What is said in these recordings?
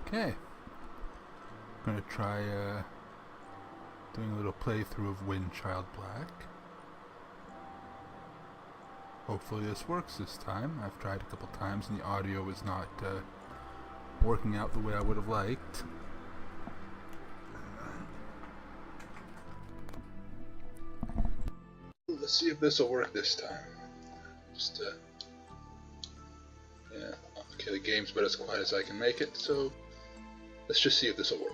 Okay, gonna try doing a little playthrough of Wind Child Black. Hopefully this works this time. I've tried a couple times and the audio was not working out the way I would have liked. Let's see if this will work this time. Just yeah, okay, the game's about as quiet as I can make it, so let's just see if this will work.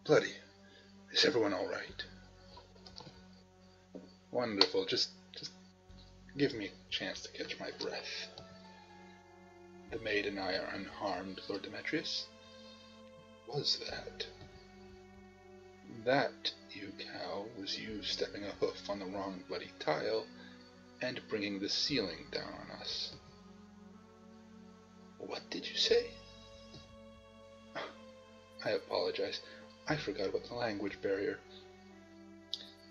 Bloody, is everyone alright? Wonderful, just give me a chance to catch my breath. The maid and I are unharmed, Lord Demetrius. What was that? That, you cow, was you stepping a hoof on the wrong bloody tile and bringing the ceiling down on us. What did you say? I apologize. I forgot about the language barrier.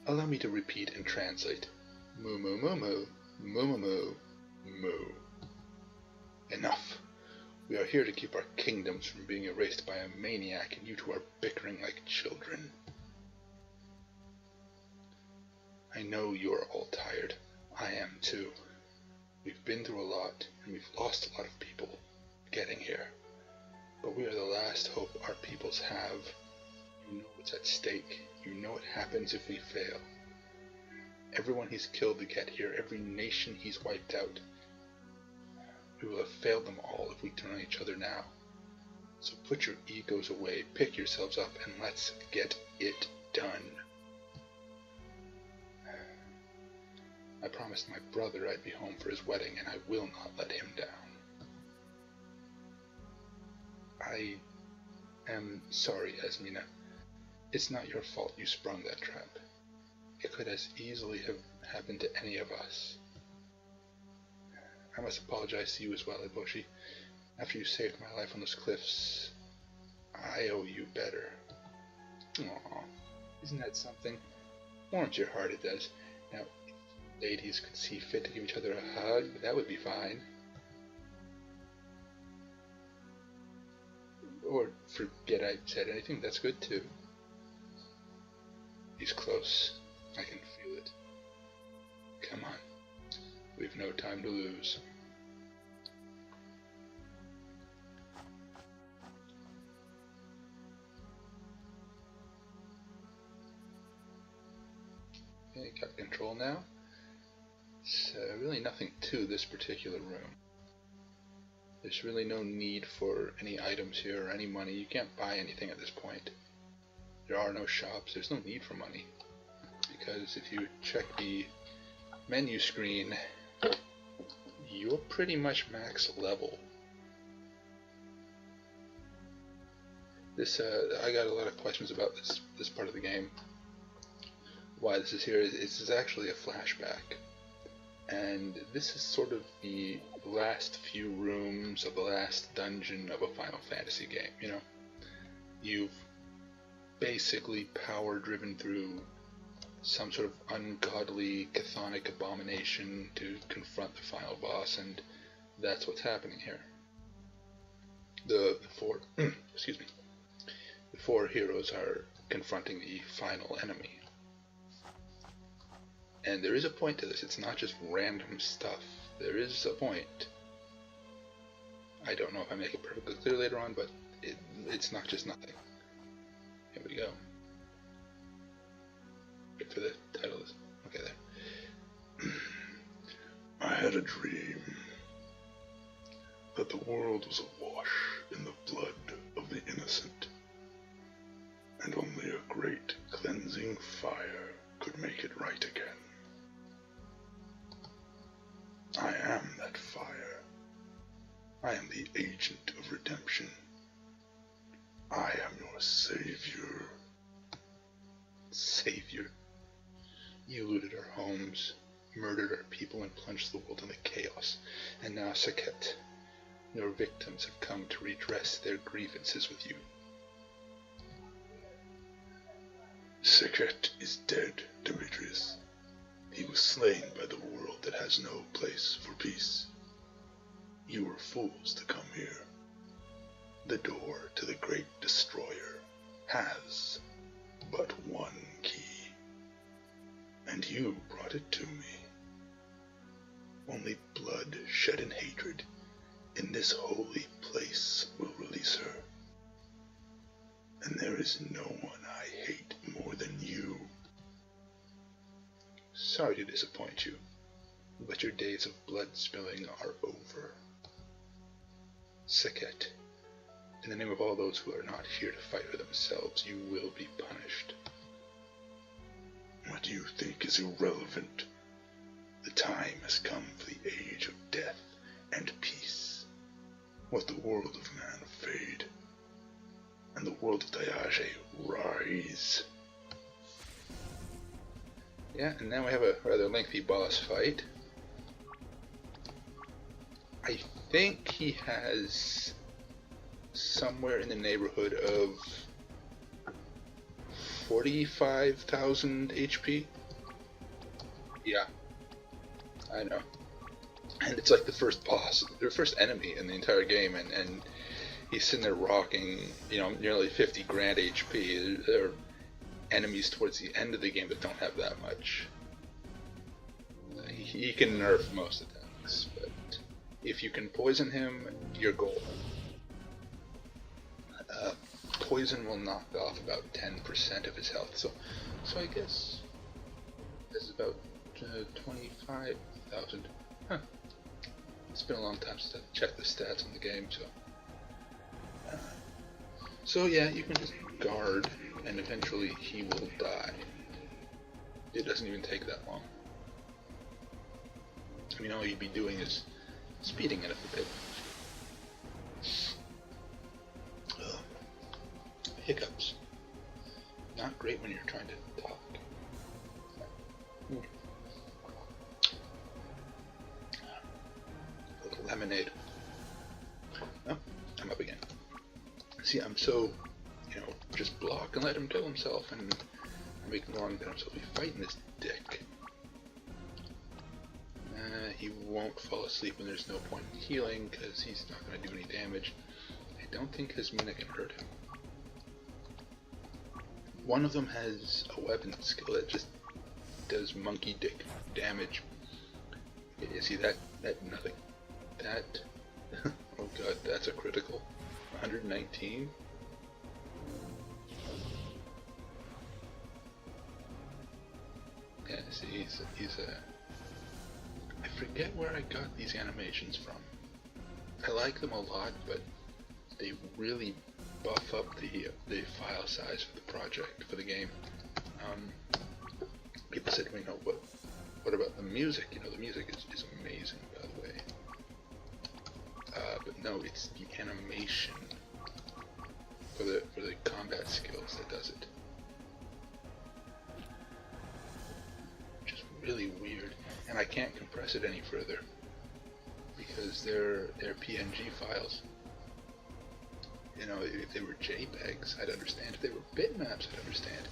Allow me to repeat and translate. Moo moo moo moo, moo moo moo, moo. Enough. We are here to keep our kingdoms from being erased by a maniac, and you two are bickering like children. I know you are all tired. I am too. We've been through a lot, and we've lost a lot of people getting here. But we are the last hope our peoples have. You know what's at stake. You know what happens if we fail. Everyone he's killed to get here, every nation he's wiped out. We will have failed them all if we turn on each other now. So put your egos away, pick yourselves up, and let's get it done. I promised my brother I'd be home for his wedding, and I will not let him down. I am sorry, Esmina. It's not your fault you sprung that trap. It could as easily have happened to any of us. I must apologize to you as well, Eboshi. After you saved my life on those cliffs, I owe you better. Aw, isn't that something? Warms your heart, it does. Now, if ladies could see fit to give each other a hug, that would be fine. Or forget I said anything, that's good too. He's close. I can feel it. Come on. We've no time to lose. Okay, got control now. So really nothing to this particular room. There's really no need for any items here or any money. You can't buy anything at this point. There are no shops. There's no need for money. Because if you check the menu screen, you're pretty much max level. This I got a lot of questions about this part of the game. Why this is here is it's actually a flashback. And this is sort of the last few rooms of the last dungeon of a Final Fantasy game, you know? You've basically power driven through some sort of ungodly chthonic abomination to confront the final boss, and that's what's happening here. The four excuse me. The four heroes are confronting the final enemy. And there is a point to this. It's not just random stuff. There is a point. I don't know if I make it perfectly clear later on, but it's not just nothing. Here we go. Wait for the title. Okay, there. I had a dream that the world was awash in the blood of the innocent, and only a great cleansing fire could make it right again. I am that fire. I am the agent of redemption. I am your savior. Savior? You looted our homes, murdered our people, and plunged the world into chaos. And now, Saket, your victims have come to redress their grievances with you. Saket is dead, Demetrius. He was slain by the world that has no place for peace. You were fools to come here. The door to the great destroyer has but one key, and you brought it to me. Only blood shed in hatred in this holy place will release her. And there is no one I hate more than you. Sorry to disappoint you, but your days of blood spilling are over. Sekhet, in the name of all those who are not here to fight for themselves, you will be punished. What you think is irrelevant. The time has come for the age of death and peace. Let the world of man fade, and the world of Dayage rise. Yeah, and now we have a rather lengthy boss fight. I think he has somewhere in the neighborhood of 45,000 HP. Yeah, I know. And it's like the first boss, the first enemy in the entire game, and he's sitting there rocking, nearly 50 grand HP. There are enemies towards the end of the game that don't have that much. He can nerf most attacks, but if you can poison him, you're golden. Poison will knock off about 10% of his health, so I guess this is about 25,000. Huh. It's been a long time since I've checked the stats on the game, so yeah, you can just guard, and eventually he will die. It doesn't even take that long. I mean, all you'd be doing is speeding it up a bit. Hiccups. Not great when you're trying to talk. A little lemonade. Oh, I'm up again. See, I'm so, just block and let him kill himself, and I'm ignoring that I'm supposed to be fighting this dick. He won't fall asleep when there's no point in healing, because he's not going to do any damage. I don't think his mina can hurt him. One of them has a weapon skill that just does monkey dick damage. You see that nothing. That, oh god, that's a critical. 119? Yeah, see, he's a... I forget where I got these animations from. I like them a lot, but they really buff up the file size for the project, for the game. People said to me, what about the music? The music is amazing, by the way. But no, it's the animation for the combat skills that does it. Which is really weird, and I can't compress it any further because they're PNG files. If they were JPEGs, I'd understand. If they were bitmaps, I'd understand.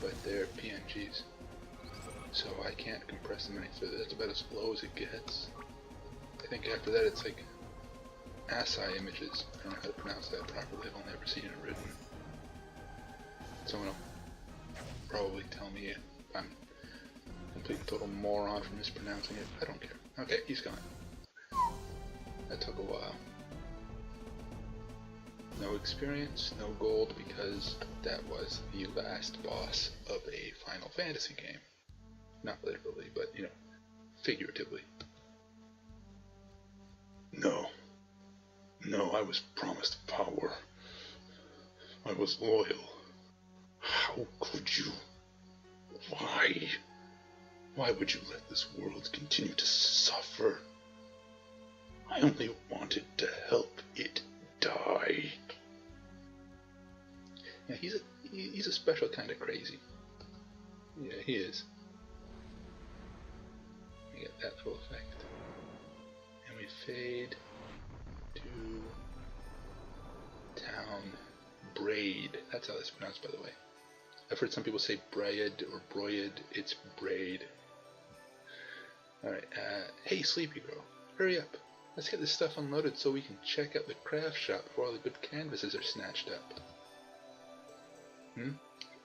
But they're PNGs, so I can't compress them any further. That's about as low as it gets. I think after that it's like ASCII images. I don't know how to pronounce that properly. I've only ever seen it written. Someone will probably tell me if I'm a complete and total moron for mispronouncing it. I don't care. Okay, he's gone. That took a while. No experience, no gold, because that was the last boss of a Final Fantasy game. Not literally, but, figuratively. No, I was promised power. I was loyal. How could you? Why? Why would you let this world continue to suffer? I only wanted to help it die. Yeah, he's a special kind of crazy. Yeah, he is. We get that little effect. And we fade to town Braid. That's how it's pronounced, by the way. I've heard some people say Braid or Broyed. It's Braid. Hey, sleepy girl, hurry up. Let's get this stuff unloaded so we can check out the craft shop before all the good canvases are snatched up.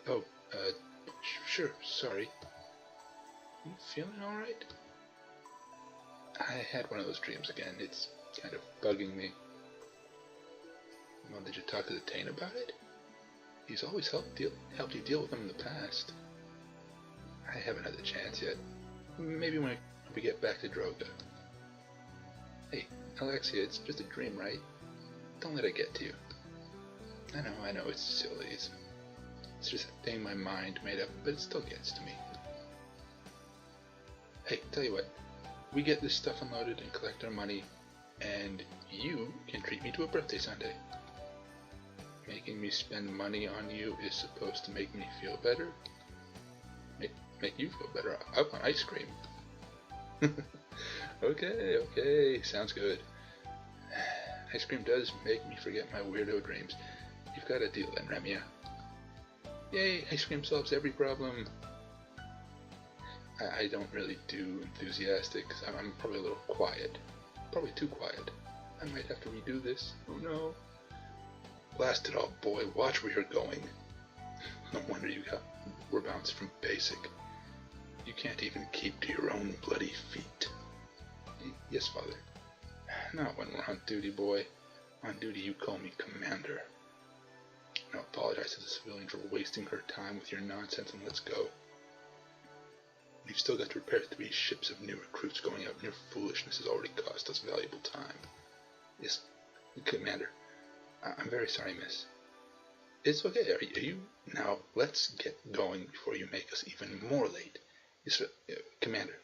Oh, sure, sorry. You feeling alright? I had one of those dreams again. It's kind of bugging me. Well, did you talk to the Tane about it? He's always helped you deal with them in the past. I haven't had the chance yet. Maybe when we get back to Drogo. Hey, Alexia, it's just a dream, right? Don't let it get to you. I know, it's silly. It's just a thing my mind made up, but it still gets to me. Hey, tell you what. We get this stuff unloaded and collect our money, and you can treat me to a birthday sundae. Making me spend money on you is supposed to make me feel better? Make you feel better? I want ice cream. Okay, sounds good. Ice cream does make me forget my weirdo dreams. You've got a deal then, Remya. Yay, ice cream solves every problem. I don't really do enthusiastic, because I'm probably a little quiet. Probably too quiet. I might have to redo this. Oh no. Blast it all, boy. Watch where you're going. No wonder we're bounced from basic. You can't even keep to your own bloody feet. Yes, Father. Not when we're on duty, boy. On duty you call me Commander. Now apologize to the civilian for wasting her time with your nonsense and let's go. We've still got to repair 3 ships of new recruits going out, and your foolishness has already cost us valuable time. Yes, Commander. I'm very sorry, miss. It's okay, are you? Now, let's get going before you make us even more late. Yes, Commander.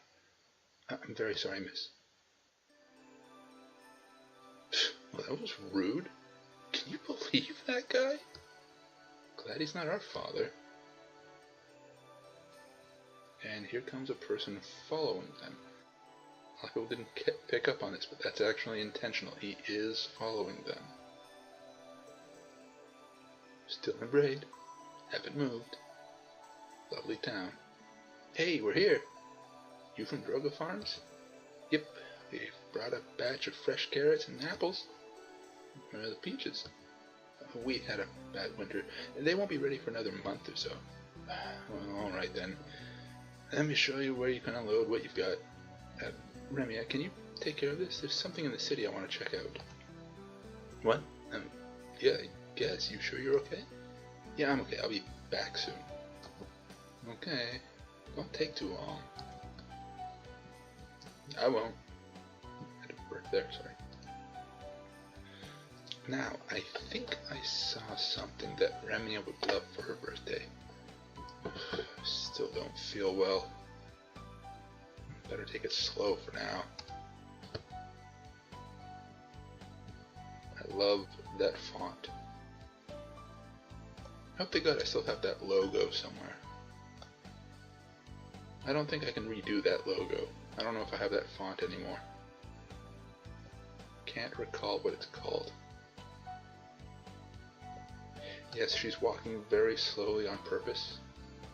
I'm very sorry, miss. Well, that was rude. Can you believe that guy? Glad he's not our father. And here comes a person following them. A lot of people didn't pick up on this, but that's actually intentional. He is following them. Still in braid. Haven't moved. Lovely town. Hey, we're here. You from Drogo Farms? Yep, we've brought a batch of fresh carrots and apples. Where are the peaches? We had a bad winter. They won't be ready for another month or so. Well, alright then. Let me show you where you can unload what you've got. Remya, can you take care of this? There's something in the city I want to check out. What? Yeah, I guess. You sure you're okay? Yeah, I'm okay. I'll be back soon. Okay. Don't take too long. I won't. I had a bird there, sorry. Now, I think I saw something that Remya would love for her birthday. Still don't feel well. Better take it slow for now. I love that font. Hope to God I still have that logo somewhere. I don't think I can redo that logo. I don't know if I have that font anymore. Can't recall what it's called. Yes, she's walking very slowly on purpose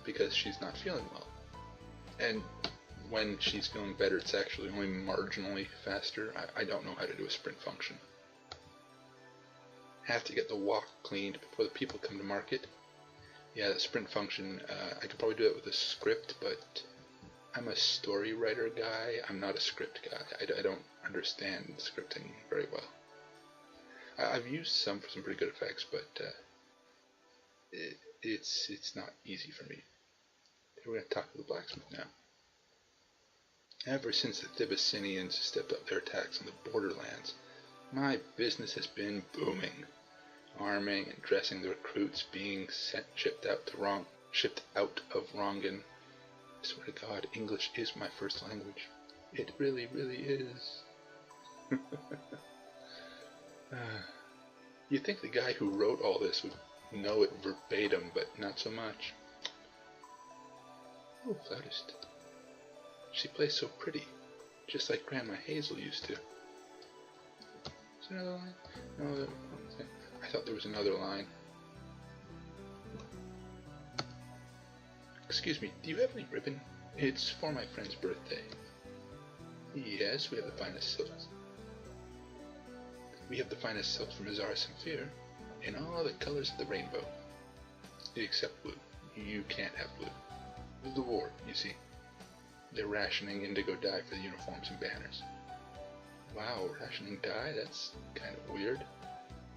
because she's not feeling well. And when she's feeling better, it's actually only marginally faster. I don't know how to do a sprint function. Have to get the walk cleaned before the people come to market. Yeah, the sprint function, I could probably do it with a script, but I'm a story writer guy. I'm not a script guy. I don't understand scripting very well. I've used some for some pretty good effects, but it's not easy for me. We're going to talk to the blacksmith now. Ever since the Thibacinians stepped up their attacks on the borderlands, my business has been booming. Arming and dressing the recruits, being shipped out of Rongan. I swear to God, English is my first language. It really, really is. You'd think the guy who wrote all this would know it verbatim, but not so much. Oh, flautist. She plays so pretty, just like Grandma Hazel used to. Is there another line? No, I thought there was another line. Excuse me, do you have any ribbon? It's for my friend's birthday. Yes, we have the finest silks. We have the finest silk from Azara Samphir in all the colors of the rainbow. Except blue. You can't have blue. It was the war, you see. They're rationing indigo dye for the uniforms and banners. Wow, rationing dye? That's kind of weird.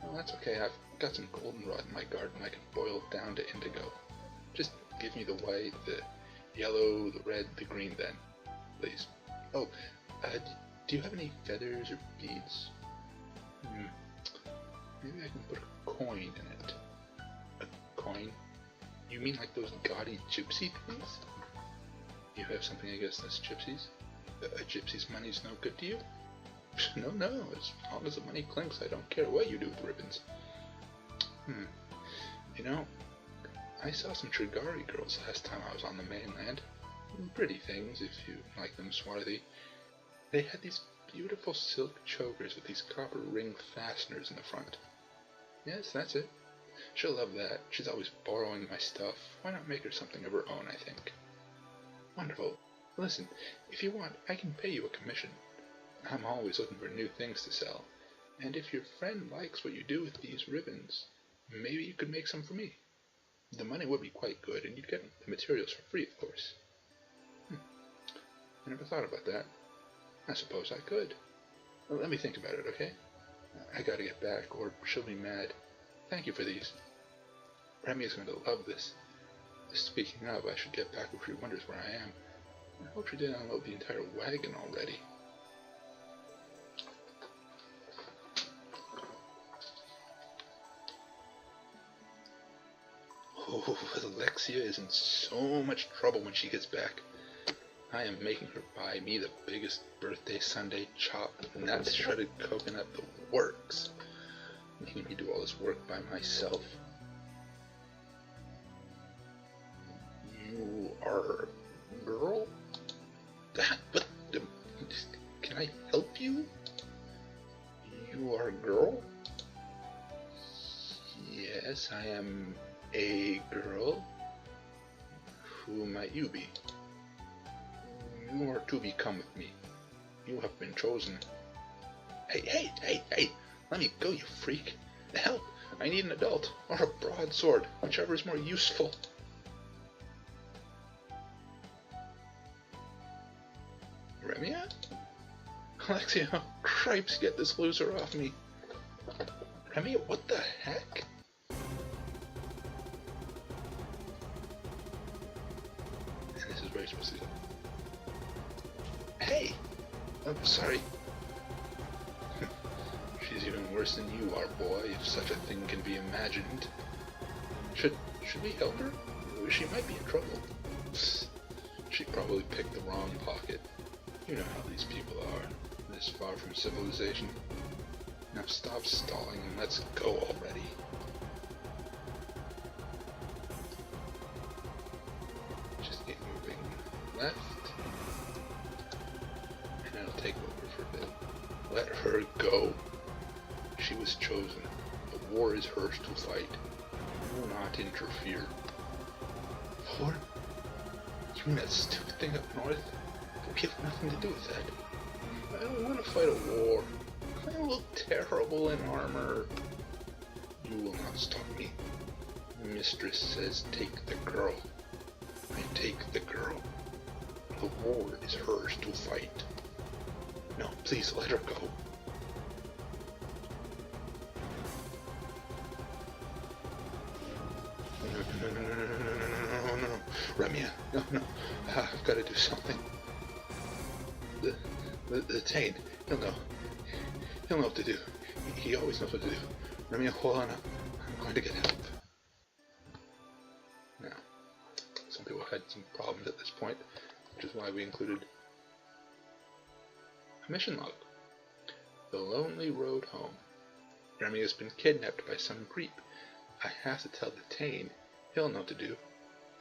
Well, that's okay. I've got some goldenrod in my garden. I can boil it down to indigo. Just give me the white, the yellow, the red, the green then, please. Oh, do you have any feathers or beads? Maybe I can put a coin in it. A coin? You mean like those gaudy gypsy things? You have something against us gypsies? A gypsy's money's no good to you? No, as long as the money clinks, I don't care what you do with ribbons. You know, I saw some Trigari girls last time I was on the mainland. Pretty things, if you like them swarthy. They had these beautiful silk chokers with these copper ring fasteners in the front. Yes, that's it. She'll love that. She's always borrowing my stuff. Why not make her something of her own, I think. Wonderful. Listen, if you want, I can pay you a commission. I'm always looking for new things to sell. And if your friend likes what you do with these ribbons, maybe you could make some for me. The money would be quite good, and you'd get the materials for free, of course. I never thought about that. I suppose I could. Well, let me think about it, okay? I gotta get back, or she'll be mad. Thank you for these. Remya's going to love this. Speaking of, I should get back before she wonders where I am. I hope she didn't unload the entire wagon already. Oh, Alexia is in so much trouble when she gets back. I am making her buy me the biggest birthday sundae chop, and that's shredded coconut, the works. Making me do all this work by myself. You are a girl? What? Can I help you? You are a girl? Yes, I am a girl. Who might you be? You are to become with me. You have been chosen. Hey! Let me go, you freak. Help! I need an adult, or a broadsword, whichever is more useful. Remya? Alexia, cripes, get this loser off me. Remya, what the heck? And this is where you're supposed to go. Hey! I'm sorry. She's even worse than you are, boy, if such a thing can be imagined. Should we help her? She might be in trouble. She probably picked the wrong pocket. You know how these people are, this far from civilization. Now stop stalling and let's go already. Just keep moving left. And it'll take over for a bit. Let her go. She was chosen. The war is hers to fight. Do not interfere. War? You mean that stupid thing up north? We have nothing to do with that. I don't want to fight a war. I look terrible in armor. You will not stop me. Mistress says take the girl. I take the girl. The war is hers to fight. No, please let her go. No. Remya, no. I've got to do something. The Tane, he'll know. He'll know what to do. He always knows what to do. Remya, hold on up. I'm going to get help. Now, some people had some problems at this point, which is why we included a mission log. The lonely road home. Remya has been kidnapped by some creep. I have to tell the Tane. He'll know what to do.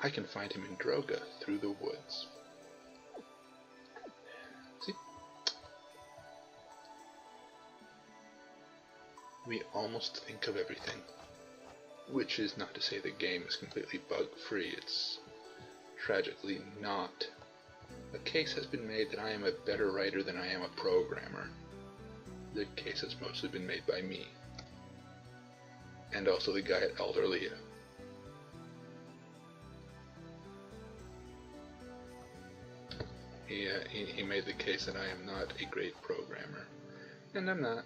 I can find him in Drogo through the woods. See? We almost think of everything. Which is not to say the game is completely bug-free. It's tragically not. A case has been made that I am a better writer than I am a programmer. The case has mostly been made by me. And also the guy at Elderlia. He made the case that I am not a great programmer. And I'm not.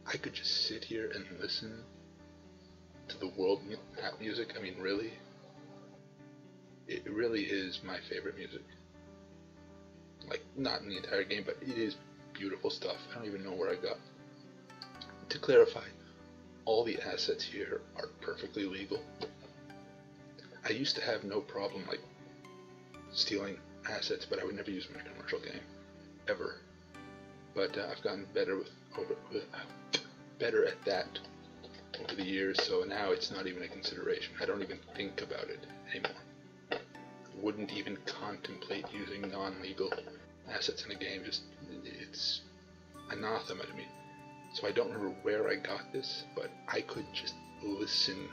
I could just sit here and listen to the world map music. I mean, really? It really is my favorite music. Like, not in the entire game, but it is beautiful stuff. I don't even know where I got. To clarify, all the assets here are perfectly legal. I used to have no problem, like, stealing assets, but I would never use them in a commercial game. Ever. But I've gotten better better at that over the years, so now it's not even a consideration. I don't even think about it anymore. Wouldn't even contemplate using non-legal assets in a game. Just, it's anathema to me. So I don't remember where I got this, but I could just listen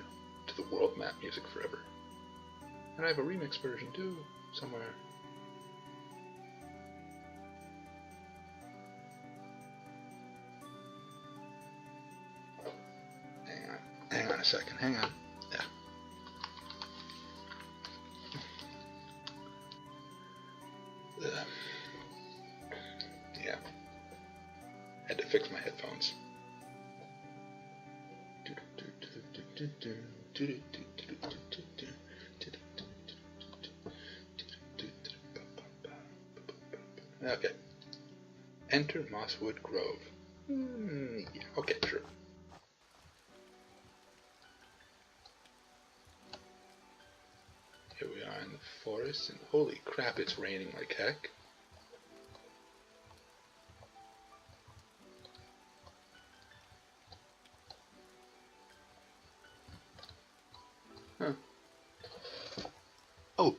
to the world map music forever. And I have a remix version too, somewhere. Hang on a second, hang on. Yeah. Had to fix my headphones. Okay. Enter Mosswood Grove. Yeah, okay, sure. Here we are in the forest, and holy crap, it's raining like heck. Huh. Oh.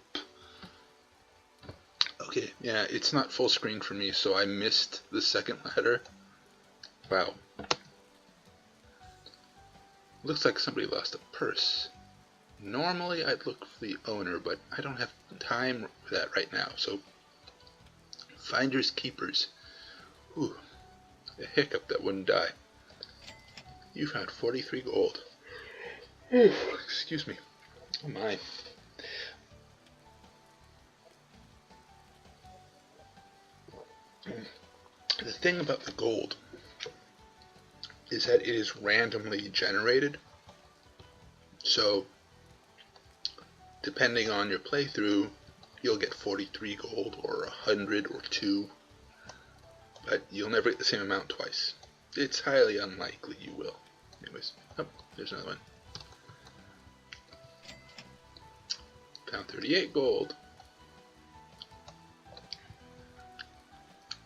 Okay, yeah, it's not full screen for me, so I missed the second letter. Wow. Looks like somebody lost a purse. Normally I'd look for the owner, but I don't have time for that right now, so finders keepers. Ooh, a hiccup that wouldn't die. You found 43 gold. Ooh, excuse me. Oh my. The thing about the gold is that it is randomly generated, so depending on your playthrough, you'll get 43 gold or 100 or 2, but you'll never get the same amount twice. It's highly unlikely you will. Anyways, oh, there's another one. Found 38 gold.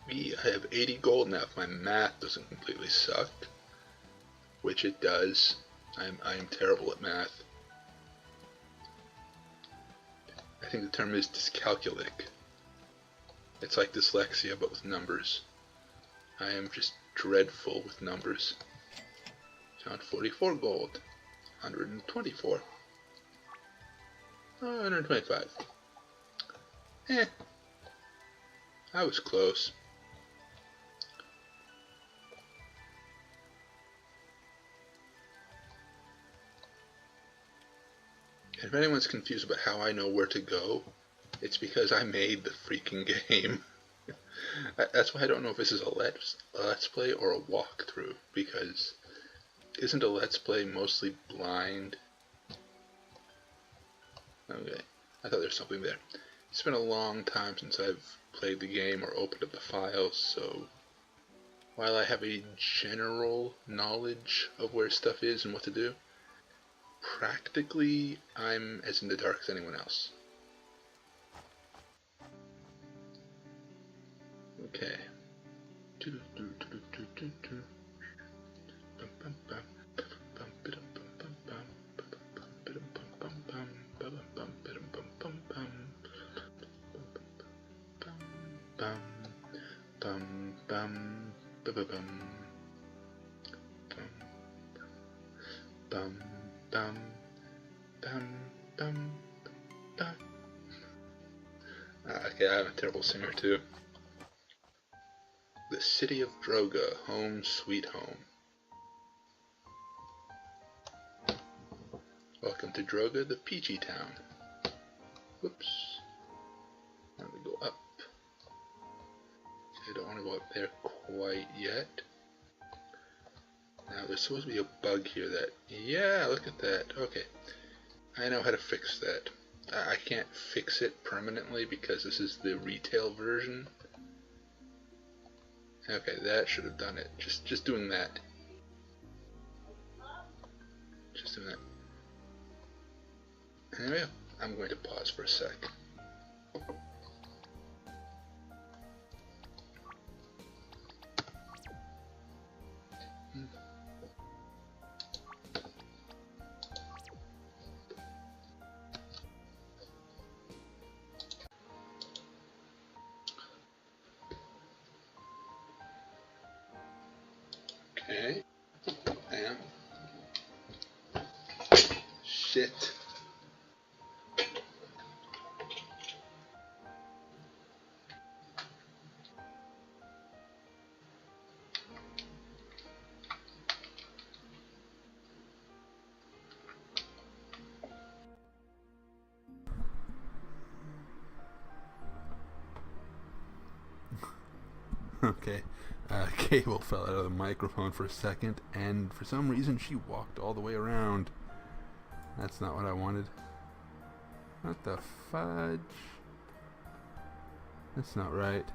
I have 80 gold now if my math doesn't completely suck, which it does. I'm terrible at math. I think the term is dyscalculic. It's like dyslexia but with numbers. I am just dreadful with numbers. Found 44 gold. 124. 125. I was close. If anyone's confused about how I know where to go, it's because I made the freaking game. That's why I don't know if this is a let's play or a walkthrough, because isn't a let's play mostly blind? Okay, I thought there was something there. It's been a long time since I've played the game or opened up the files, so while I have a general knowledge of where stuff is and what to do, practically I'm as in the dark as anyone else. Okay. Yeah, I'm a terrible singer too. The city of Drogo, home sweet home. Welcome to Drogo, the peachy town. Whoops. Let me go up. I don't want to go up there quite yet. Now there's supposed to be a bug here that... Yeah, look at that. Okay. I know how to fix that. I can't fix it permanently because this is the retail version. Okay, that should have done it. Just doing that. Just doing that. Anyway, I'm going to pause for a sec. Okay. Damn. Shit. Okay, cable fell out of the microphone for a second, and for some reason she walked all the way around. That's not what I wanted. What the fudge? That's not right.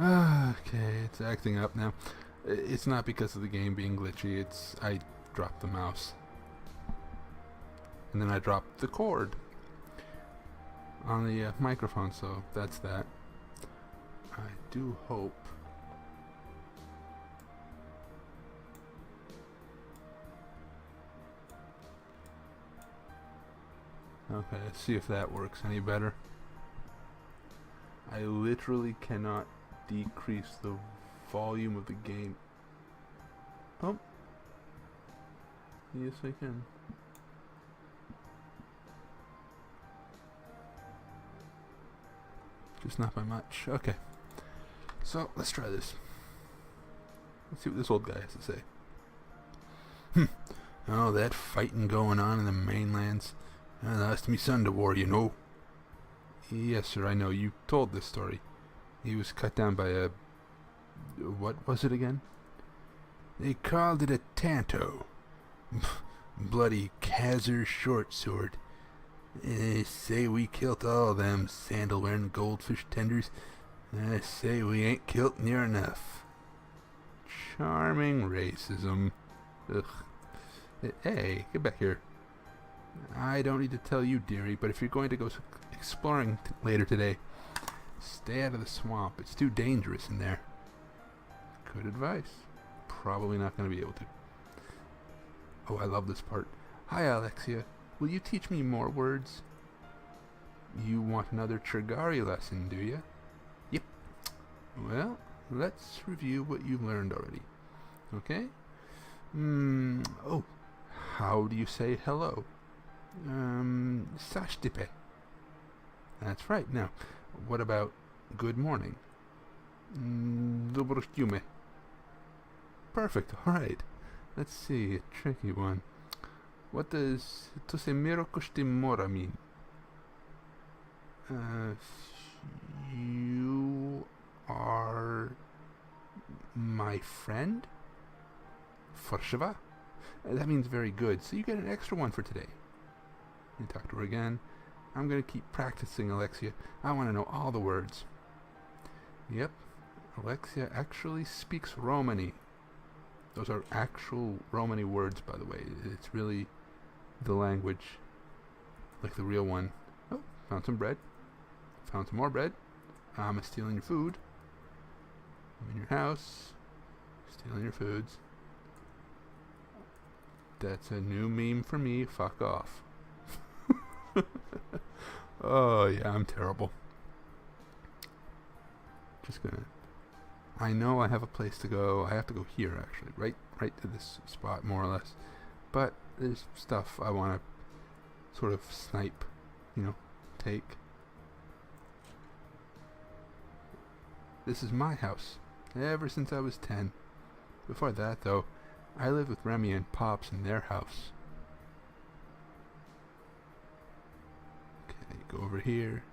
Okay, it's acting up now. It's not because of the game being glitchy, it's I dropped the mouse. And then I dropped the cord on the microphone, so that's that. I do hope. Okay, let's see if that works any better. I literally cannot decrease the volume of the game. Oh. Yes, I can. Just not by much. Okay. So, let's try this. Let's see what this old guy has to say. Oh, that fighting going on in the mainlands. I lost me son to war, you know. Yes, sir, I know. You told this story. He was cut down by a... What was it again? They called it a tanto. Bloody Kazar short sword. They say we kilt all them sandal-wearing goldfish tenders. I say we ain't kilt near enough. Charming racism. Ugh. Hey, get back here. I don't need to tell you, dearie, but if you're going to go exploring later today, stay out of the swamp. It's too dangerous in there. Good advice. Probably not going to be able to. Oh, I love this part. Hi, Alexia. Will you teach me more words? You want another Trigari lesson, do you? Yep. Well, let's review what you've learned already. Okay? Oh, how do you say hello? Sashtipe. That's right. Now, what about good morning? Dobrostyume. Perfect. All right. Let's see. A tricky one. What does Tosemiro Koshtimora mean? You are my friend? Forshava? That means very good, so you get an extra one for today. You talk to her again. I'm going to keep practicing, Alexia. I want to know all the words. Yep, Alexia actually speaks Romani. Those are actual Romani words, by the way. It's really the language, like the real one. Oh, found some bread. Found some more bread. I'm stealing your food. I'm in your house. Stealing your foods. That's a new meme for me. Fuck off. Oh, yeah, I'm terrible. Just gonna... I know I have a place to go. I have to go here, actually. Right to this spot, more or less. But there's stuff I want to sort of snipe, take. This is my house, ever since I was 10. Before that, though, I lived with Remya and Pops in their house. Okay, go over here.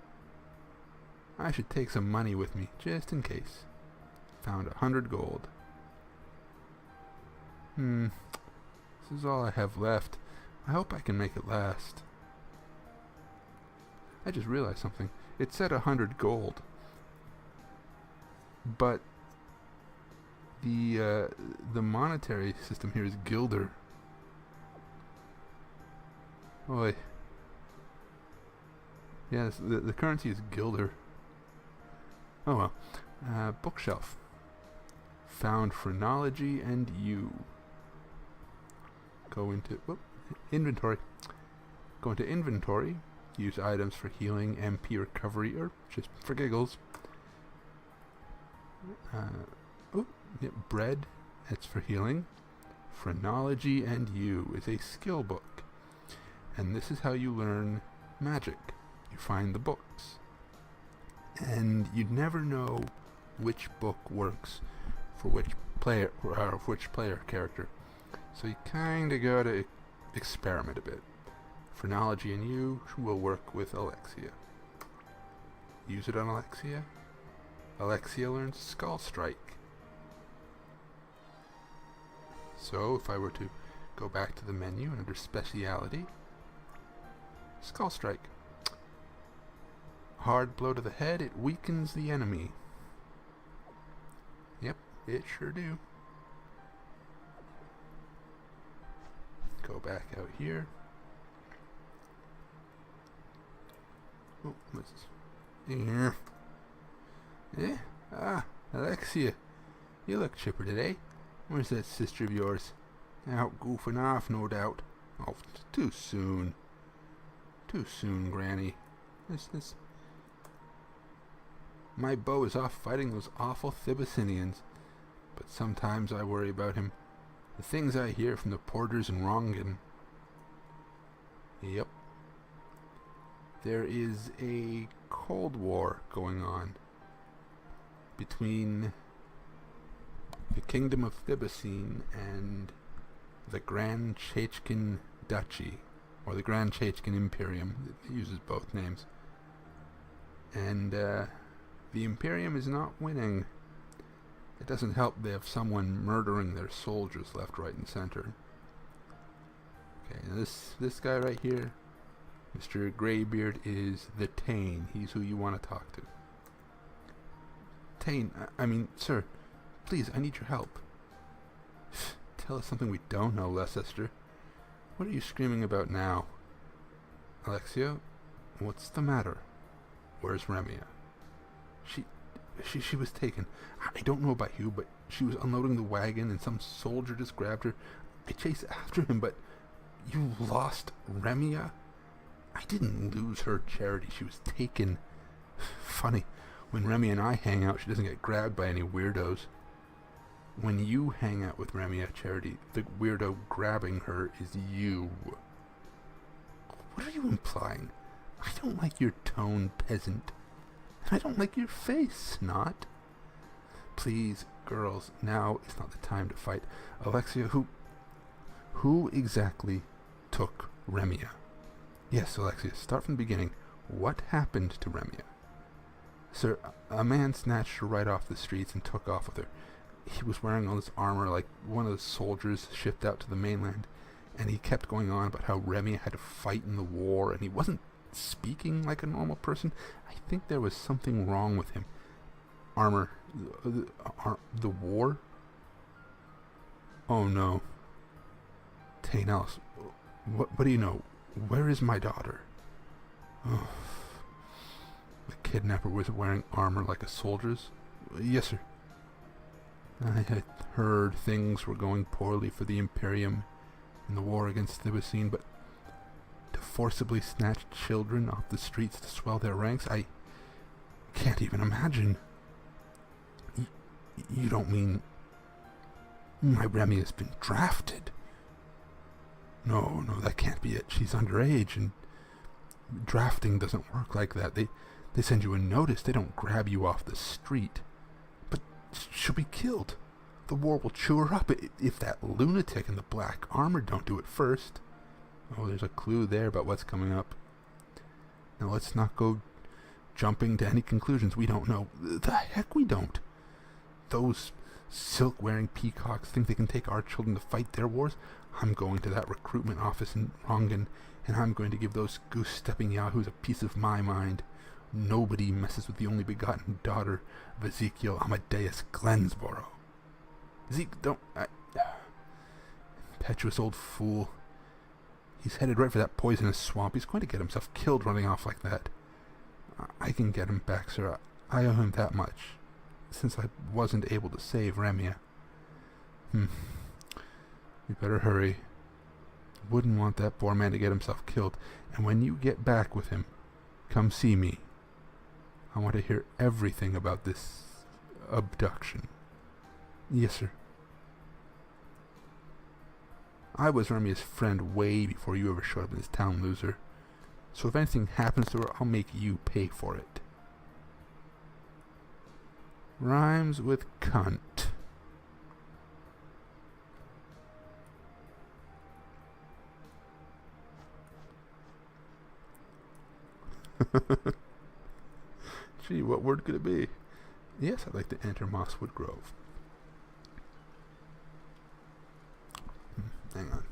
I should take some money with me, just in case. Found 100 gold. This is all I have left. I hope I can make it last. I just realized something. It said 100 gold. But the monetary system here is guilder. Oi. Yes, the currency is guilder. Oh well. Bookshelf. Found phrenology and you. Go into inventory. Go into inventory. Use items for healing, MP recovery, or just for giggles. Bread. That's for healing. Phrenology and you is a skill book. And this is how you learn magic. You find the books. And you'd never know which book works for which player or which player character. So you kinda gotta experiment a bit. Phrenology and you will work with Alexia. Use it on Alexia. Alexia learns Skull Strike. So if I were to go back to the menu and under Speciality, Skull Strike. Hard blow to the head, it weakens the enemy. Yep, it sure do. Go back out here. Oh, what's this? Here. Alexia. You look chipper today. Where's that sister of yours? Out goofing off, no doubt. Oh, too soon. Too soon, Granny. This. My beau is off fighting those awful Thibicinians, but sometimes I worry about him. The things I hear from the porters in Rongan. Yep. There is a Cold War going on between the Kingdom of Thibicine and the Grand Chachkin Duchy, or the Grand Chachkin Imperium. It uses both names. And the Imperium is not winning. It doesn't help they have someone murdering their soldiers left, right, and center. Okay, now this guy right here, Mr. Greybeard, is the Tane. He's who you want to talk to. Tane, I mean, sir, please, I need your help. Tell us something we don't know, Leicester. What are you screaming about now? Alexia, what's the matter? Where's Remya? She was taken. I don't know about you, but she was unloading the wagon and some soldier just grabbed her. I chased after him, but you lost Remya? I didn't lose her, Charity. She was taken. Funny. When Remya and I hang out, she doesn't get grabbed by any weirdos. When you hang out with Remya, Charity, the weirdo grabbing her is you. What are you implying? I don't like your tone, peasant. And I don't like your face, Snot. Please, girls, now is not the time to fight. Alexia, who exactly took Remya? Yes, Alexia, start from the beginning. What happened to Remya? Sir, a man snatched her right off the streets and took off with her. He was wearing all this armor like one of the soldiers shipped out to the mainland, and he kept going on about how Remya had to fight in the war, and he wasn't speaking like a normal person. I think there was something wrong with him. Armor, the war? Oh no. Tane Alice, what do you know? Where is my daughter? Oh. The kidnapper was wearing armor like a soldier's? Yes, sir. I had heard things were going poorly for the Imperium in the war against Thibicine, but to forcibly snatch children off the streets to swell their ranks, I can't even imagine. You don't mean my Remy has been drafted? No, that can't be it. She's underage, and drafting doesn't work like that. They send you a notice. They don't grab you off the street. But she'll be killed. The war will chew her up if that lunatic in the black armor don't do it first. Oh, there's a clue there about what's coming up. Now let's not go jumping to any conclusions we don't know. The heck we don't. Those silk-wearing peacocks think they can take our children to fight their wars. I'm going to that recruitment office in Rongan, and I'm going to give those goose-stepping yahoos a piece of my mind. Nobody messes with the only begotten daughter of Ezekiel Amadeus Glensborough. Zeke, don't... Impetuous old fool. He's headed right for that poisonous swamp. He's going to get himself killed running off like that. I can get him back, sir. I owe him that much, since I wasn't able to save Remya. We better hurry. Wouldn't want that poor man to get himself killed. And when you get back with him, come see me. I want to hear everything about this abduction. Yes, sir. I was Remya's friend way before you ever showed up in this town, loser. So if anything happens to her, I'll make you pay for it. Rhymes with cunt. Gee, what word could it be? Yes, I'd like to enter Mosswood Grove. Hang on.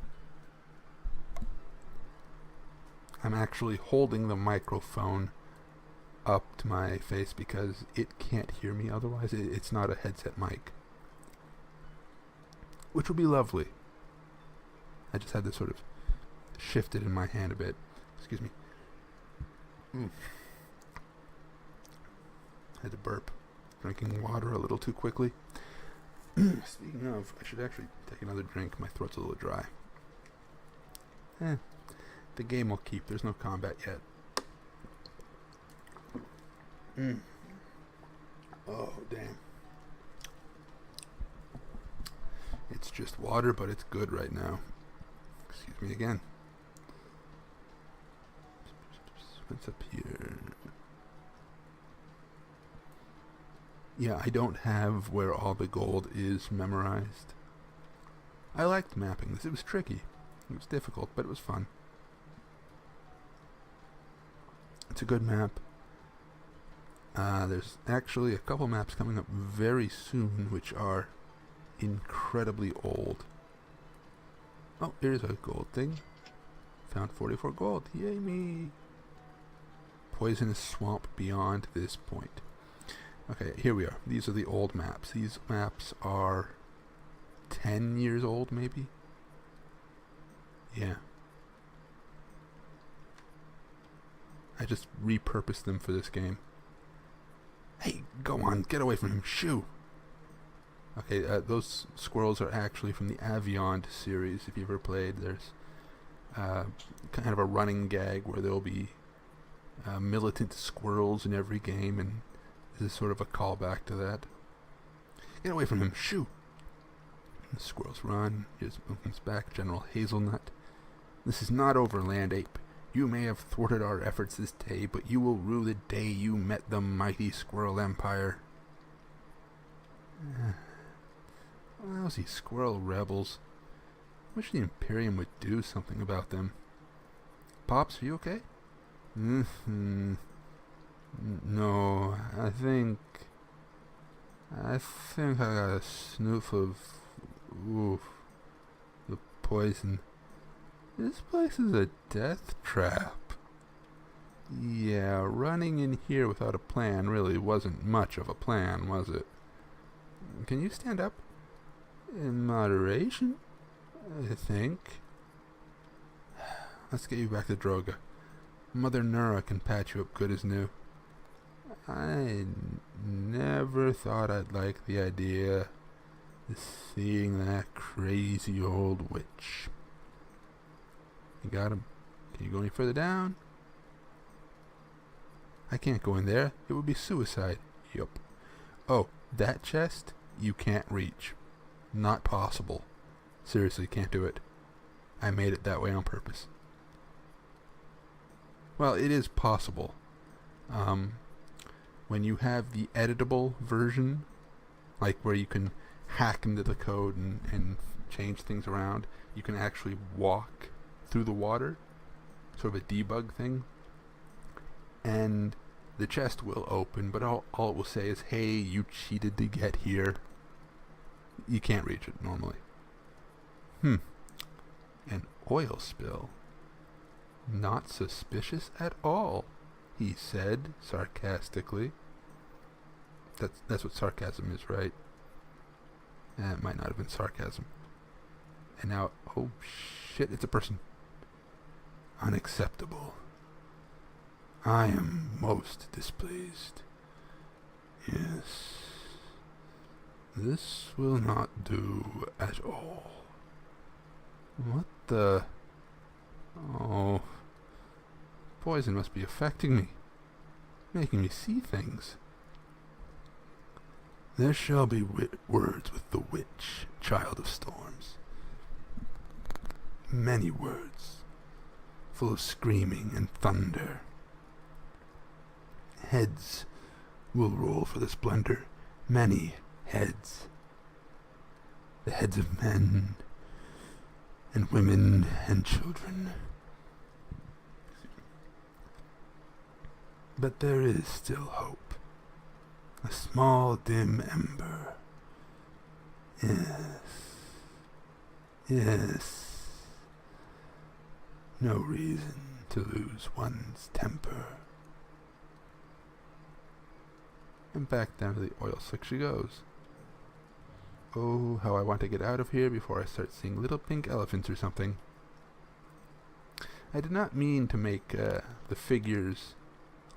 I'm actually holding the microphone up to my face because it can't hear me otherwise. It's not a headset mic. Which would be lovely. I just had to sort of shift it in my hand a bit. Excuse me. Had to burp. Drinking water a little too quickly. Speaking of, I should actually take another drink. My throat's a little dry. The game will keep. There's no combat yet. Oh, damn. It's just water, but it's good right now. Excuse me again. What's up here? Yeah, I don't have where all the gold is memorized. I liked mapping this. It was tricky. It was difficult, but it was fun. It's a good map. There's actually a couple maps coming up very soon, which are incredibly old. Oh, here's a gold thing. Found 44 gold. Yay me! Poisonous swamp beyond this point. Okay, here we are. These are the old maps. These maps are 10 years old, maybe? Yeah. I just repurposed them for this game. Hey, go on, get away from him, shoo! Okay, those squirrels are actually from the Aviond series, if you ever played. There's kind of a running gag where there'll be militant squirrels in every game, and this is sort of a callback to that. Get away from him, shoo! The squirrels run. Here's Moon's back, General Hazelnut. This is not Overland Ape. You may have thwarted our efforts this day, but you will rue the day you met the mighty Squirrel Empire. Lousy squirrel rebels. Wish the Imperium would do something about them. Pops, are you okay? No, I think I got a snoof of the poison. This place is a death trap. Yeah, running in here without a plan really wasn't much of a plan, was it? Can you stand up? In moderation, I think. Let's get you back to Drogo. Mother Nura can patch you up good as new. I never thought I'd like the idea of seeing that crazy old witch. You got him. Can you go any further down? I can't go in there. It would be suicide. Yup. Oh, that chest? You can't reach. Not possible. Seriously, can't do it. I made it that way on purpose. Well, it is possible. When you have the editable version, like where you can hack into the code and change things around, you can actually walk through the water, sort of a debug thing, and the chest will open, but all it will say is, hey, you cheated to get here. You can't reach it normally. An oil spill. Not suspicious at all, he said sarcastically. That's what sarcasm is, right? It might not have been sarcasm. And now, oh shit, it's a person. Unacceptable. I am most displeased. Yes. This will not do at all. What the... Oh... Poison must be affecting me, making me see things. There shall be words with the witch, child of storms. Many words, full of screaming and thunder. Heads will roll for the splendor, many heads. The heads of men and women and children. But there is still hope. A small dim ember. Yes. No reason to lose one's temper. And back down to the oil slick she goes. Oh, how I want to get out of here before I start seeing little pink elephants or something. I did not mean to make the figures'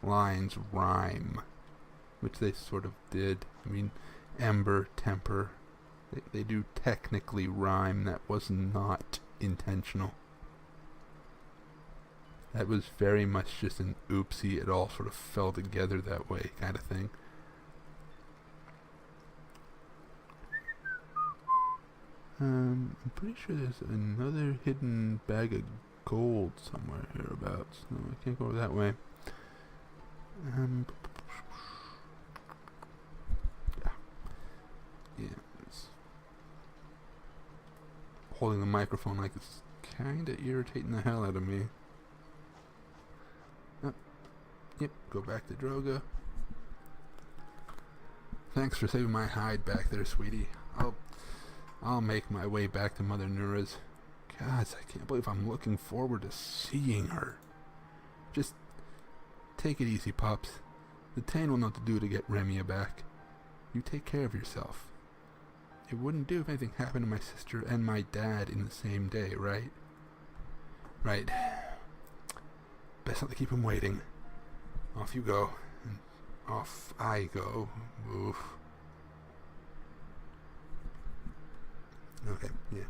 lines rhyme, which they sort of did. I mean, ember, temper, they do technically rhyme. That was not intentional. That was very much just an oopsie. It all sort of fell together that way kind of thing. I'm pretty sure there's another hidden bag of gold somewhere hereabouts. No, I can't go that way. Yeah. It's holding the microphone like it's kind of irritating the hell out of me. Yep, go back to Drogo. Thanks for saving my hide back there, sweetie. I'll make my way back to Mother Nura's. Gods, I can't believe I'm looking forward to seeing her. Just take it easy, Pops. The Tane will know what to do to get Remya back. You take care of yourself. It wouldn't do if anything happened to my sister and my dad in the same day, right? Right. Best not to keep him waiting. Off you go. And off I go. Oof. Okay, yeah.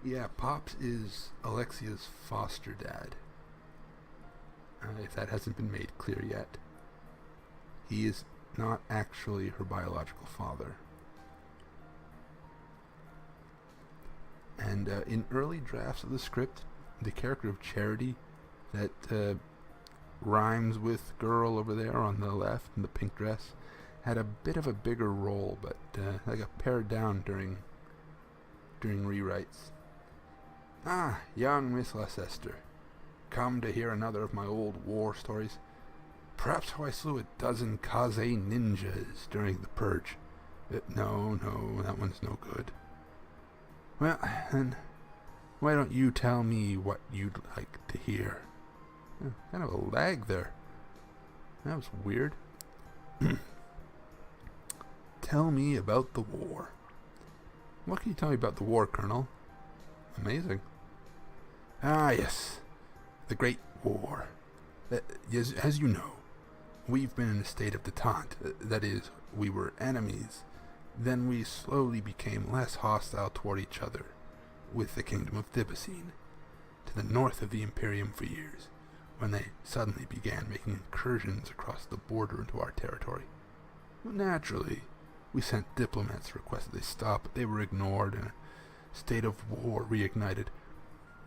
Yeah, Pops is Alexia's foster dad. If that hasn't been made clear yet. He is not actually her biological father. And in early drafts of the script, the character of Charity that rhymes with girl over there on the left in the pink dress had a bit of a bigger role, but I got pared down during rewrites. Ah, young Miss Leicester. Come to hear another of my old war stories. Perhaps how I slew a dozen Kaze ninjas during the purge. No, that one's no good. Well, then, why don't you tell me what you'd like to hear? Kind of a lag there. That was weird. Tell me about the war. What can you tell me about the war, Colonel? Amazing. Ah, yes. The Great War. As you know, we've been in a state of detente. That is, we were enemies. Then we slowly became less hostile toward each other, with the Kingdom of Thibacine, to the north of the Imperium for years, when they suddenly began making incursions across the border into our territory. Naturally, we sent diplomats to request that they stop, but they were ignored, and a state of war reignited.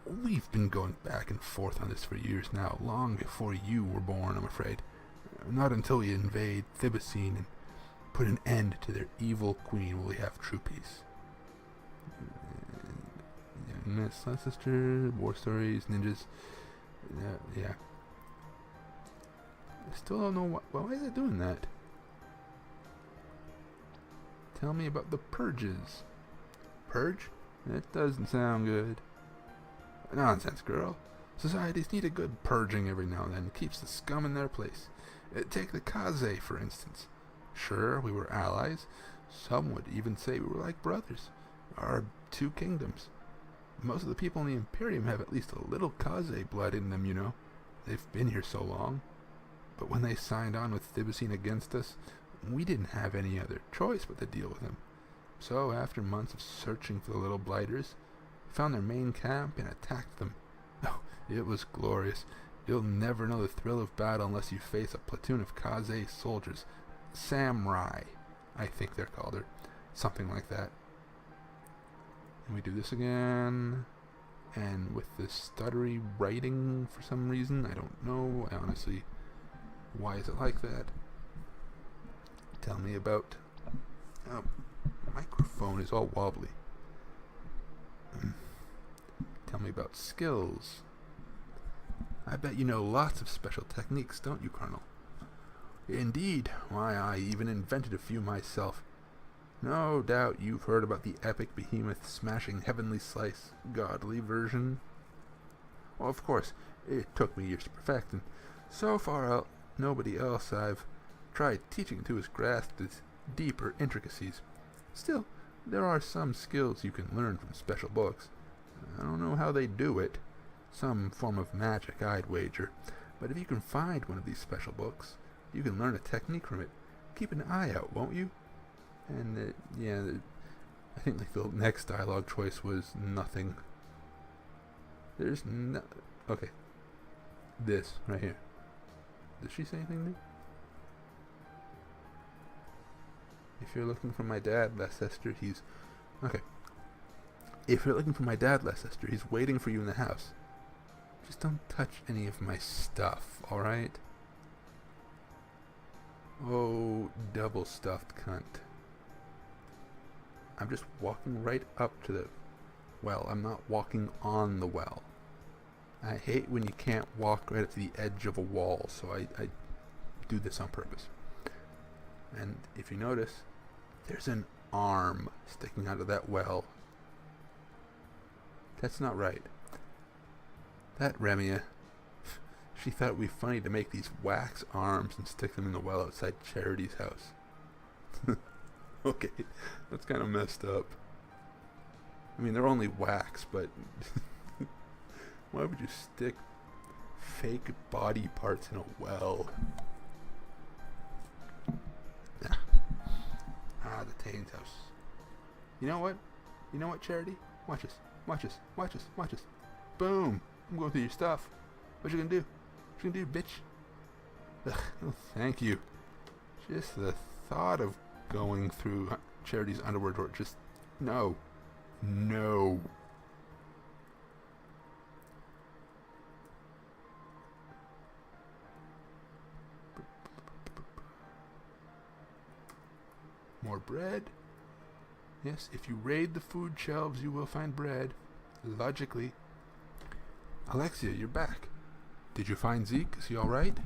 We've been going back and forth on this for years now, long before you were born, I'm afraid. Not until we invade Thibicine and put an end to their evil queen will we have true peace. Miss Sister, war stories, ninjas. Yeah. I still don't know why is it doing that? Tell me about the purges. Purge? That doesn't sound good. Nonsense, girl. Societies need a good purging every now and then. It keeps the scum in their place. Take the Kaze, for instance. Sure, we were allies. Some would even say we were like brothers. Our two kingdoms. Most of the people in the Imperium have at least a little Kaze blood in them, you know. They've been here so long. But when they signed on with Thibicine against us, we didn't have any other choice but to deal with them. So, after months of searching for the little blighters, we found their main camp and attacked them. Oh, it was glorious. You'll never know the thrill of battle unless you face a platoon of Kaze soldiers. Samurai, I think they're called, or something like that. And we do this again, and with this stuttery writing for some reason, I don't know, honestly, why is it like that? Tell me about, microphone is all wobbly. Tell me about skills. I bet you know lots of special techniques, don't you, Colonel? Indeed, why, I even invented a few myself. No doubt you've heard about the epic behemoth smashing heavenly slice, godly version. Well, of course, it took me years to perfect, and so far out, nobody else I've tried teaching to has grasped its deeper intricacies. Still, there are some skills you can learn from special books. I don't know how they do it. Some form of magic, I'd wager. But if you can find one of these special books, you can learn a technique from it. Keep an eye out, won't you? And, I think like the next dialogue choice was nothing. There's no... Okay. This, right here. Did she say anything new? If you're looking for my dad, Leicester, he's... Okay. If you're looking for my dad, Leicester, he's waiting for you in the house. Just don't touch any of my stuff, alright? Oh, double stuffed cunt. I'm just walking right up to the well. I'm not walking on the well. I hate when you can't walk right up to the edge of a wall, so I do this on purpose. And if you notice, there's an arm sticking out of that well. That's not right. That Remya, she thought it'd be funny to make these wax arms and stick them in the well outside Charity's house. Okay, that's kind of messed up. I mean, they're only wax, but why would you stick fake body parts in a well? The Tane's house. You know what? You know what, Charity? Watch us. Watch us. Watch us. Watch us. Boom! I'm going through your stuff. What you gonna do? What you gonna do, bitch? Ugh, no thank you. Just the thought of going through Charity's underwear drawer, just... No. No. More bread? Yes, if you raid the food shelves, you will find bread. Logically. Alexia, you're back. Did you find Zeke? Is he alright?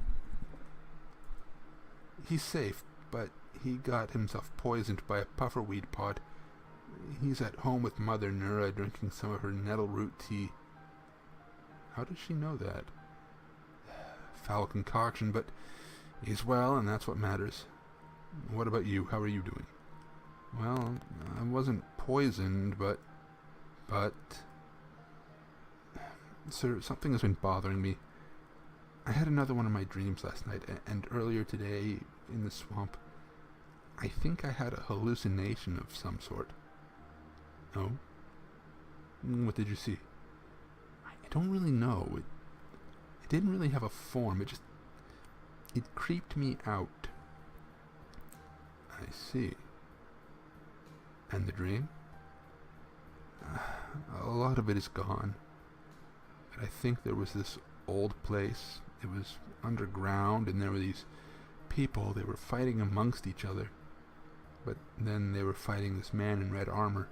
He's safe, but he got himself poisoned by a pufferweed pod. He's at home with Mother Nura drinking some of her nettle root tea. How does she know that? Foul concoction, but he's well, and that's what matters. What about you? How are you doing? Well, I wasn't poisoned, but... Sir, something has been bothering me. I had another one of my dreams last night, and earlier today, in the swamp, I think I had a hallucination of some sort. No? What did you see? I don't really know. It didn't really have a form. It creeped me out. I see. And the dream? A lot of it is gone. But I think there was this old place. It was underground, and there were these people. They were fighting amongst each other. But then they were fighting this man in red armor.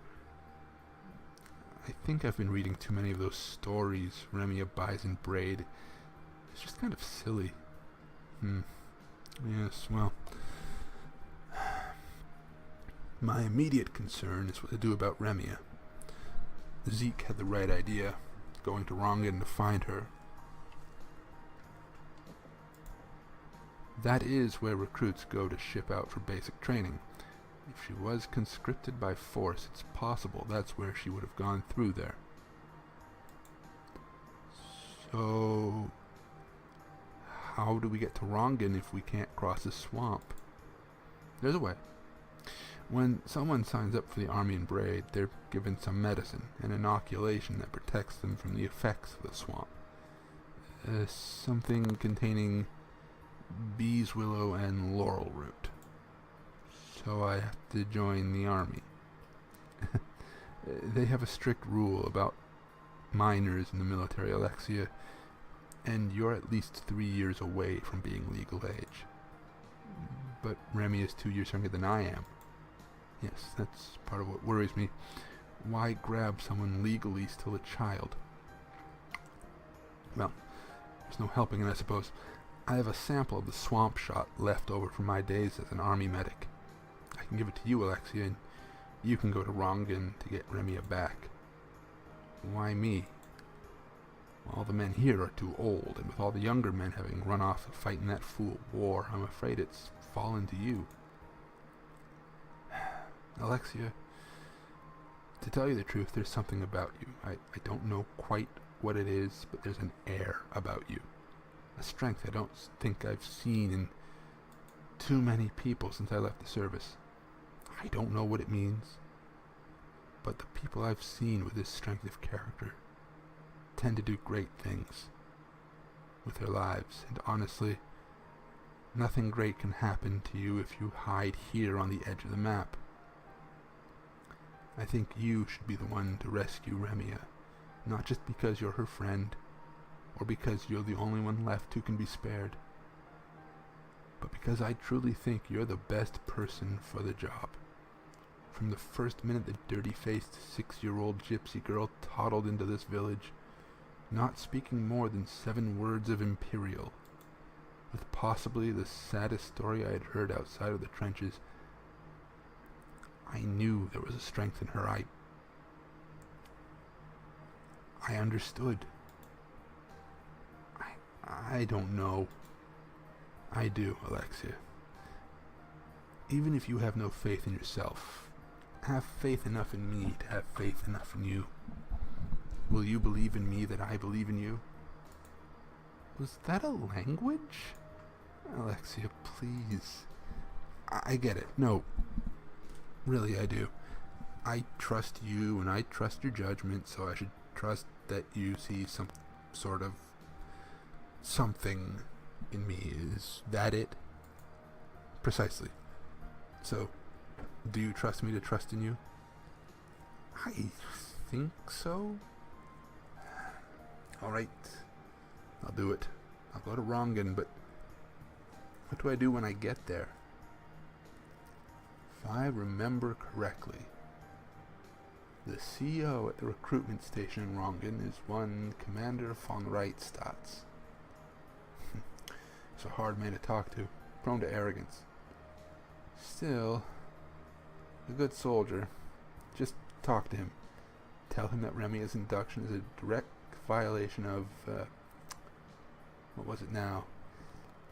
I think I've been reading too many of those stories Remya buys in Braid. It's just kind of silly. Yes, well, my immediate concern is what to do about Remya. Zeke had the right idea, going to Rongan to find her. That is where recruits go to ship out for basic training. If she was conscripted by force, it's possible that's where she would have gone through there. So, how do we get to Rongan if we can't cross the swamp? There's a way. When someone signs up for the army in Braid, they're given some medicine, an inoculation that protects them from the effects of the swamp. Something containing beeswillow and laurel root. So I have to join the army. They have a strict rule about minors in the military, Alexia, and you're at least 3 years away from being legal age. But Remya is 2 years younger than I am. Yes, that's part of what worries me. Why grab someone legally still a child? Well, there's no helping it, I suppose. I have a sample of the swamp shot left over from my days as an army medic. I can give it to you, Alexia, and you can go to Rongan to get Remya back. Why me? All the men here are too old, and with all the younger men having run off and fighting that fool war, I'm afraid it's fallen to you. Alexia, to tell you the truth, there's something about you. I don't know quite what it is, but there's an air about you. A strength I don't think I've seen in too many people since I left the service. I don't know what it means, but the people I've seen with this strength of character tend to do great things with their lives, and honestly, nothing great can happen to you if you hide here on the edge of the map. I think you should be the one to rescue Remya, not just because you're her friend, or because you're the only one left who can be spared, but because I truly think you're the best person for the job. From the first minute the dirty-faced 6-year-old gypsy girl toddled into this village, not speaking more than 7 words of Imperial, with possibly the saddest story I had heard outside of the trenches, I knew there was a strength in her. I understood. I don't know. I do, Alexia. Even if you have no faith in yourself, have faith enough in me to have faith enough in you. Will you believe in me that I believe in you? Was that a language? Alexia, please. I get it. No. Really, I do. I trust you and I trust your judgment, so I should trust that you see some sort of something in me. Is that it? Precisely. So, do you trust me to trust in you? I think so. Alright. I'll do it. I'll go to Rongan, but what do I do when I get there? If I remember correctly, the CO at the recruitment station in Rongan is one Commander von Reichstadts. He's a hard man to talk to, prone to arrogance. Still, a good soldier. Just talk to him. Tell him that Remya's induction is a direct violation of, what was it now?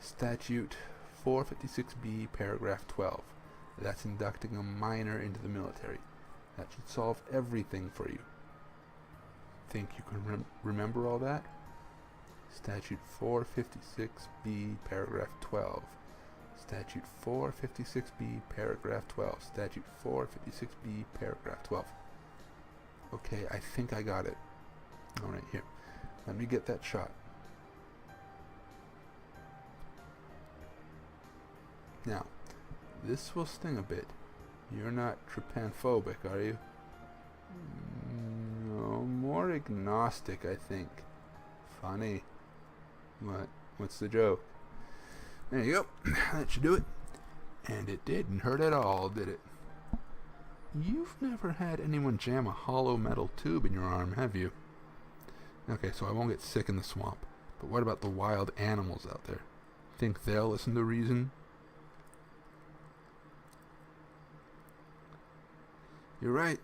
Statute 456B, paragraph 12. That's inducting a minor into the military. That should solve everything for you. Think you can remember all that? Statute 456B, paragraph 12. Statute 456B, paragraph 12. Statute 456B, paragraph 12. Okay, I think I got it. Alright, here. Let me get that shot. Now, this will sting a bit. You're not trypanophobic, are you? No, more agnostic, I think. Funny. What? What's the joke? There you go. That should do it. And it didn't hurt at all, did it? You've never had anyone jam a hollow metal tube in your arm, have you? Okay, so I won't get sick in the swamp. But what about the wild animals out there? Think they'll listen to reason? You're right.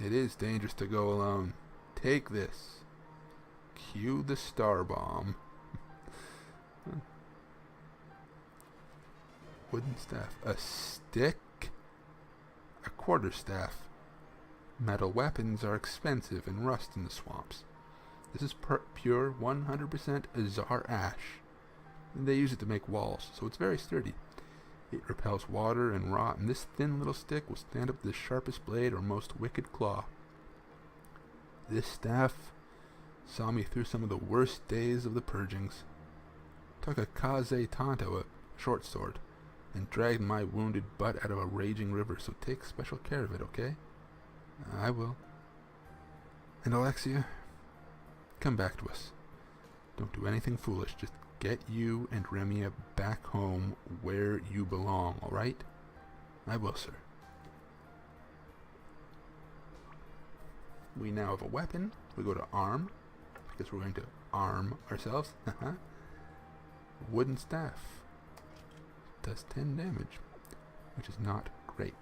It is dangerous to go alone. Take this. Cue the star bomb. Wooden staff. A stick? A quarterstaff. Metal weapons are expensive and rust in the swamps. This is pure 100% Azar ash. They use it to make walls, so it's very sturdy. It repels water and rot, and this thin little stick will stand up to the sharpest blade or most wicked claw. This staff saw me through some of the worst days of the purgings. Took a kaze tanto, a short sword, and dragged my wounded butt out of a raging river, so take special care of it, okay? I will. And Alexia, come back to us. Don't do anything foolish, just get you and Remya back home where you belong, alright? I will, sir. We now have a weapon. We go to arm, because we're going to arm ourselves. Wooden staff. Does 10 damage, which is not great.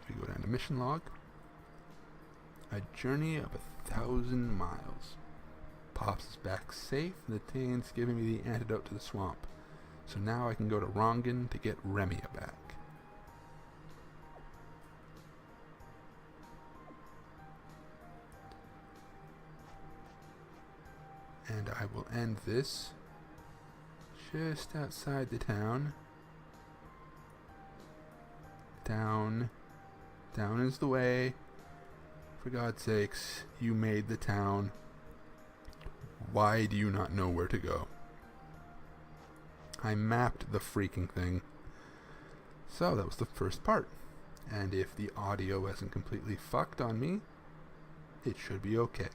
We go down to mission log. A journey of 1,000 miles. Pops is back safe, and the Tane's giving me the antidote to the swamp. So now I can go to Rongan to get Remya back. And I will end this just outside the town. Down is the way. For God's sakes, you made the town. Why do you not know where to go? I mapped the freaking thing. So that was the first part. And if the audio hasn't completely fucked on me, it should be okay.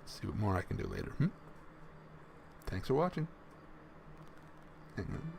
Let's see what more I can do later. Thanks for watching. Hang on.